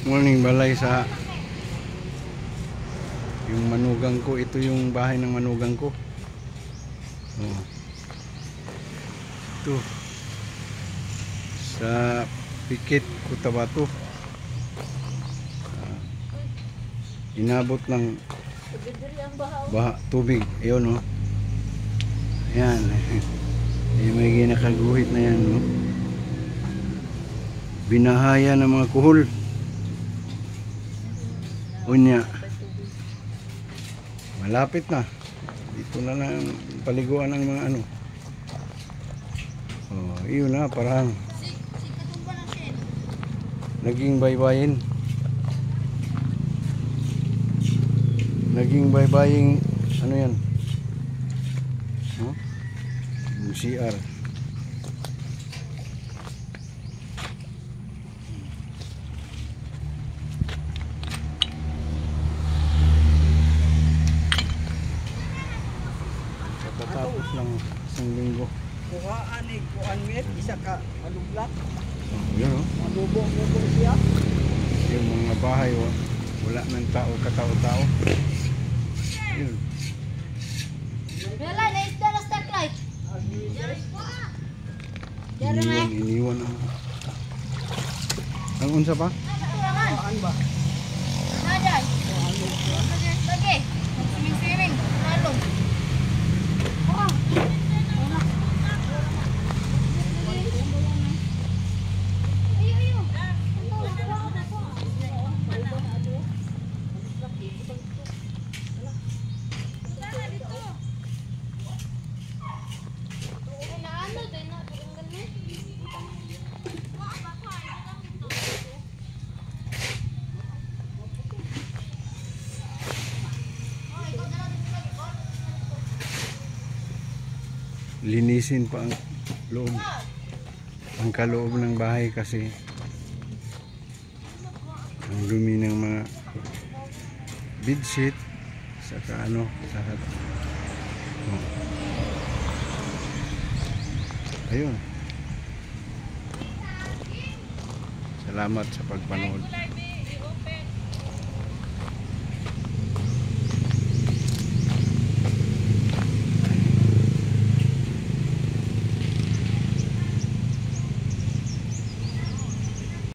Morning balay sa yung manugang ko. Ito yung bahay ng manugang ko. Oh. Ito sa Pikit, Cotabato. Inabot ng tubig. Ayun, oh. Ayan. May ginakaguhit na yan, no? Binahaya ng mga kuhol. Unya. Malapit na. Dito na lang paliguan ng mga ano. Oh, iyon na, parang naging baybayin. Naging baybaying ano yan? Oh? Yung CR. Tapos lang isang linggo. Kuhaan ni kuhaan met isa ka malublak. Yun, oh. Mabubo-bubo siya. Yung mga bahay, wala ng tao, katao-tao. Yun. Bella, na-isda na stoplight. Iniwan ang unsa pa? Kuhaan ba? Naday. Lagi. Swimming. Nalong. Linisin pa ang loob, ang kaloob ng bahay kasi ang dumi ng mga bedsheet saka ano, saka oh. Ayun, salamat sa pagpanood.